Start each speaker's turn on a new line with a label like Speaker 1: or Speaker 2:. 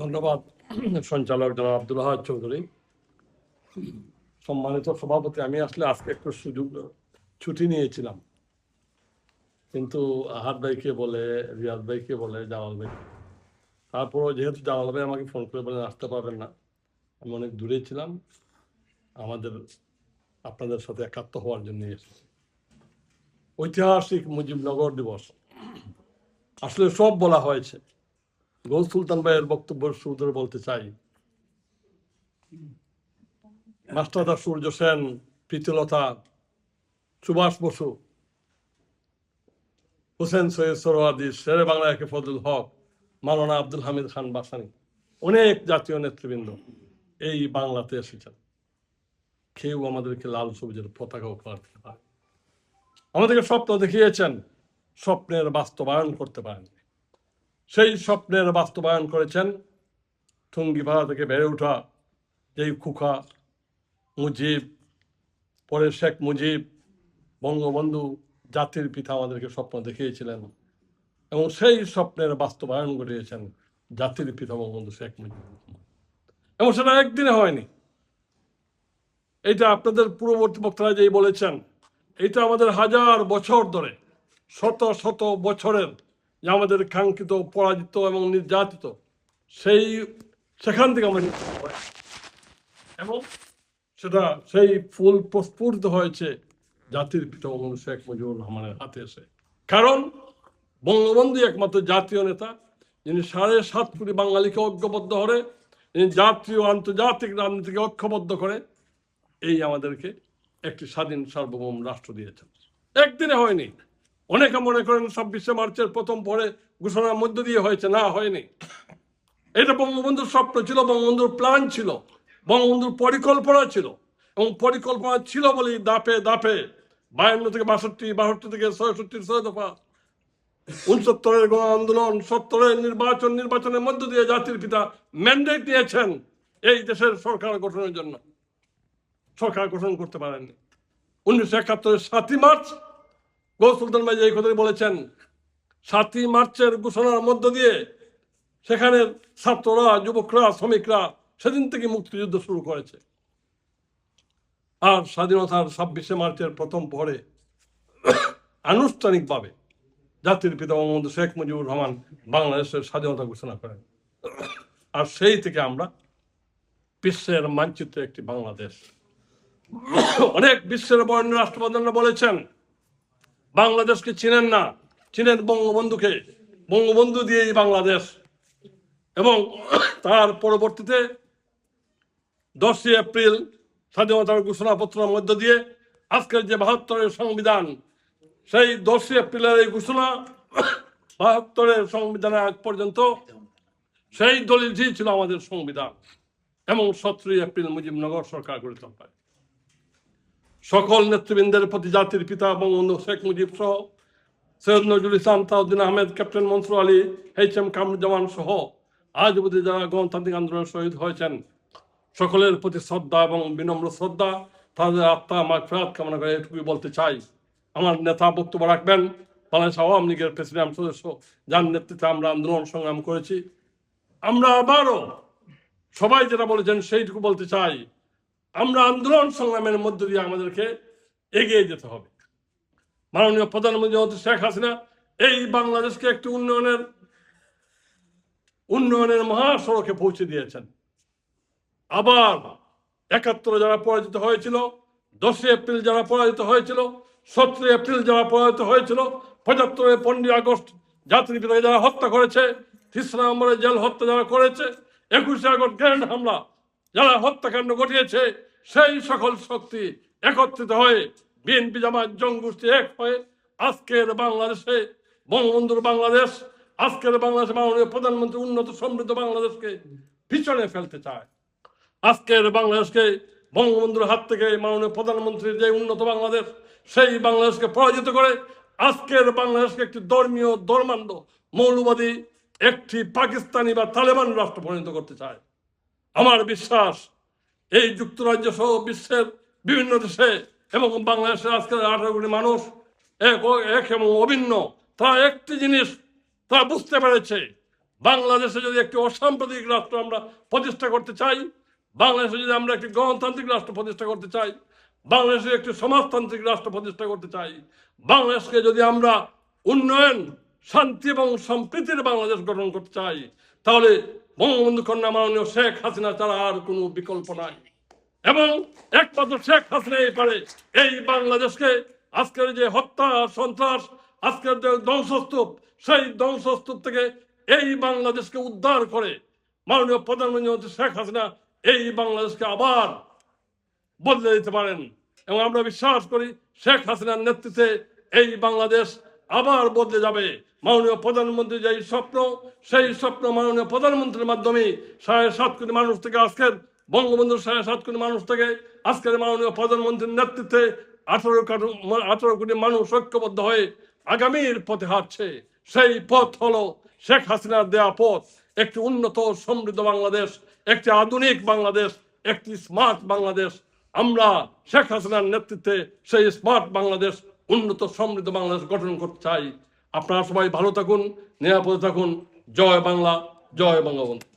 Speaker 1: ধন্যবাদ সঞ্চালক জনাব আব্দুল আহাদ চৌধুরী। সম্মানিত সভাপতি, আমি আসলে আজকে একটু ছুটি নিয়েছিলাম, কিন্তু আহাদ ভাইকে বলে, রিয়াজ ভাইকে বলে, জামাল ভাই, তারপরও যেহেতু জামাল ভাই আমাকে ফোন করে বলেন আসতে পারবেন না, আমি অনেক দূরে ছিলাম, আপনাদের সাথে একাত্ম হওয়ার জন্য এসেছি। ঐতিহাসিক মুজিবনগর দিবস, আসলে সব বলা হয়েছে। গৌস সুলতান ভাইয়ের বক্তব্যের শুরু ধরে বলতে চাই, মাস্টারদা সূর্য সেন, প্রীতিলতা, সুভাষ বসু, হুসেন সৈয়দ সোহরাওয়ার্দী, শেরে বাংলা একে ফজলুল হক, মাওলানা আব্দুল হামিদ খান বাসানী, অনেক জাতীয় নেতৃবৃন্দ এই বাংলাতে এসেছেন। কেউ আমাদেরকে লাল সবুজের পতাকা উপহার দিতে পারে, আমাদেরকে স্বপ্ন দেখিয়েছেন, স্বপ্নের বাস্তবায়ন করতে পারেন। সেই স্বপ্নের বাস্তবায়ন করেছেন টুঙ্গিপাড়া থেকে বেড়ে ওঠা যেই খুকা মুজিব, পরে শেখ মুজিব, বঙ্গবন্ধু জাতির পিতা আমাদেরকে স্বপ্ন দেখিয়েছিলেন, এবং সেই স্বপ্নের বাস্তবায়ন ঘটিয়েছেন জাতির পিতা বঙ্গবন্ধু শেখ মুজিব। এবং সেটা একদিনে হয়নি, এটা আপনাদের পূর্ববর্তী বক্তারা যেই বলেছেন, এটা আমাদের হাজার বছর ধরে, শত শত বছরের যে আমাদের কাঙ্ক্ষিত, পরাজিত এবং নির্যাতিত, সেখান থেকে আমাদের এবং সেটা সেই ফুল প্রস্ফুটিত হয়েছে জাতির পিতা বঙ্গবন্ধু শেখ মুজিবুর রহমানের হাতে এসে। কারণ বঙ্গবন্ধু একমাত্র জাতীয় নেতা যিনি 7.5 কোটি বাঙালিকে ঐক্যবদ্ধ করে, যিনি জাতীয় আন্তর্জাতিক রাজনীতিকে ঐক্যবদ্ধ করে এই আমাদেরকে একটি স্বাধীন সার্বভৌম রাষ্ট্র দিয়েছেন। একদিনে হয়নি। অনেকে মনে করেন 26শে মার্চের প্রথম পরে ঘোষণার মধ্য দিয়ে হয়েছে, না, হয়নি। এটা বঙ্গবন্ধুর স্বপ্ন ছিল, বঙ্গবন্ধুর প্ল্যান ছিল, বঙ্গবন্ধুর পরিকল্পনা ছিল, এবং পরিকল্পনা ছিল বলেই দাপে দাপে 52 থেকে 62, 62 থেকে 66, 6 দফা, 69-এর গণ আন্দোলন, 70-এর নির্বাচনের মধ্য দিয়ে জাতির পিতা ম্যান্ডেট নিয়েছেন এই দেশের সরকার গঠনের জন্য। সরকার গঠন করতে পারেননি। 1971-এর 7ই মার্চ গৌস সুলতান ভাই এই কথাই বলেছেন, 7ই মার্চের ঘোষণার মধ্য দিয়ে সেখানে ছাত্ররা, যুবকরা, শ্রমিকরা সেদিন থেকে মুক্তিযুদ্ধ শুরু করেছে। আর স্বাধীনতার 26শে মার্চের প্রথম পরে আনুষ্ঠানিকভাবে জাতির পিতা বঙ্গবন্ধু শেখ মুজিবুর রহমান বাংলাদেশের স্বাধীনতা ঘোষণা করেন। আর সেই থেকে আমরা বিশ্বের মানচিত্রে একটি বাংলাদেশ। অনেক বিশ্বের বরেণ্য রাষ্ট্রপ্রধানরা বলেছেন বাংলাদেশকে চিনেন না, চিনেন বঙ্গবন্ধুকে, বঙ্গবন্ধু দিয়েই বাংলাদেশ। এবং তার পরবর্তীতে 10ই এপ্রিল স্বাধীনতার ঘোষণাপত্রের মধ্য দিয়ে আজকের যে 72-এর সংবিধান, সেই 10ই এপ্রিলের এই ঘোষণা, 72-এর সংবিধানের আগ পর্যন্ত সেই দলিলটি ছিল আমাদের সংবিধান। এবং 17ই এপ্রিল মুজিবনগর সরকার গঠিত হয়। সকল নেতৃবৃন্দের প্রতি জাতির পিতা বঙ্গবন্ধু শেখ মুজিব সহ সৈয়দ নজরুল ইসলাম, তাউদ্দিন আহমেদ, ক্যাপ্টেন মনসুর আলী, HM কামরুজ্জামান সহ আজ অবধি যারা গণতান্ত্রিক আন্দোলনে শহীদ হয়েছেন, সকলের প্রতি শ্রদ্ধা এবং বিনম্র শ্রদ্ধা, তাদের আত্মা মাগফিরাত কামনা করে এটুকুই বলতে চাই। আমার নেতা বক্তব্য রাখবেন, বাংলাদেশ আওয়ামী লীগের প্রেসিডেন্ট সদস্য, যার নেতৃত্বে আমরা আন্দোলন সংগ্রাম করেছি। আমরা আবারও সবাই যেটা বলেছেন সেইটুকু বলতে চাই, আমরা আন্দোলন সংগ্রামের মধ্য দিয়ে আমাদেরকে এগিয়ে যেতে হবে। মাননীয় প্রধানমন্ত্রী শেখ হাসিনা এই বাংলাদেশকে একটি উন্নয়নের মহাসড়কে পৌঁছে দিয়েছেন। আবার 71-এ যারা পরাজিত হয়েছিল, 10ই এপ্রিল যারা পরাজিত হয়েছিল, 17ই এপ্রিল যারা পরাজিত হয়েছিল, 75-এ 15ই আগস্ট জাতির পিতাকে যারা হত্যা করেছে, 3 নম্বরে জেল হত্যা যারা করেছে, 21শে আগস্ট গ্র্যান্ড হামলা যারা হত্যাকাণ্ড ঘটিয়েছে, সেই সকল শক্তি একত্রিত হয়ে বিএনপি, জামাত, জঙ্গি এক হয়ে আজকের বাংলাদেশে বঙ্গবন্ধুর বাংলাদেশ, আজকের বাংলাদেশে মাননীয় প্রধানমন্ত্রী উন্নত সমৃদ্ধ বাংলাদেশকে পিছনে ফেলতে চায়। আজকের বাংলাদেশকে বঙ্গবন্ধুর হাত থেকে মাননীয় প্রধানমন্ত্রীর যে উন্নত বাংলাদেশ, সেই বাংলাদেশকে পরাজিত করে আজকের বাংলাদেশকে একটি ধর্মীয়, ধর্মান্ধ, মৌলবাদী একটি পাকিস্তানি বা তালেবান রাষ্ট্র পরিণত করতে চায়। আমার বিশ্বাস এই যুক্তরাজ্য সহ বিশ্বের বিভিন্ন দেশে এবং বাংলাদেশের আজকের 18 কোটি মানুষ এক এবং অভিন্ন, তারা একটি জিনিস তারা বুঝতে পেরেছে, বাংলাদেশে যদি একটি অসাম্প্রদায়িক রাষ্ট্র আমরা প্রতিষ্ঠা করতে চাই, বাংলাদেশে যদি আমরা একটি গণতান্ত্রিক রাষ্ট্র প্রতিষ্ঠা করতে চাই, বাংলাদেশে একটি সমাজতান্ত্রিক রাষ্ট্র প্রতিষ্ঠা করতে চাই, বাংলাদেশকে যদি আমরা উন্নয়ন, শান্তি এবং সম্প্রীতির বাংলাদেশ গঠন করতে চাই, তাহলে বঙ্গবন্ধু কন্যা মাননীয় শেখ হাসিনা ছাড়া আর কোনো বিকল্প নাই। এবং একমাত্র শেখ হাসিনাই পারে এই বাংলাদেশকে আজকের যে হত্যা, সন্ত্রাস, আজকের যে ধ্বংসস্তূপ, সেই ধ্বংসস্তূপ থেকে এই বাংলাদেশকে উদ্ধার করে মাননীয় প্রধানমন্ত্রী শেখ হাসিনা এই বাংলাদেশকে আবার বদলে দিতে পারেন। এবং আমরা বিশ্বাস করি শেখ হাসিনার নেতৃত্বে এই বাংলাদেশ আবার বদলে যাবে। মাননীয় প্রধানমন্ত্রী যে স্বপ্ন, সেই স্বপ্ন মাননীয় প্রধানমন্ত্রীর মাধ্যমে 7.5 কোটি মানুষ থেকে আজকের বঙ্গবন্ধুর 7.5 কোটি মানুষ থেকে আজকের মাননীয় প্রধানমন্ত্রীর নেতৃত্বে 18 কোটি মানুষ ঐক্যবদ্ধ হয়ে আগামীর পথে হাঁটছে। সেই পথ হলো শেখ হাসিনার দেয়া পথ, একটি উন্নত সমৃদ্ধ বাংলাদেশ, একটি আধুনিক বাংলাদেশ, একটি স্মার্ট বাংলাদেশ। আমরা শেখ হাসিনার নেতৃত্বে সেই স্মার্ট বাংলাদেশ, উন্নত সমৃদ্ধ বাংলাদেশ গঠন করতে চাই। আপনারা সবাই ভালো থাকুন, নিরাপদে থাকুন। জয় বাংলা, জয় বঙ্গবন্ধু।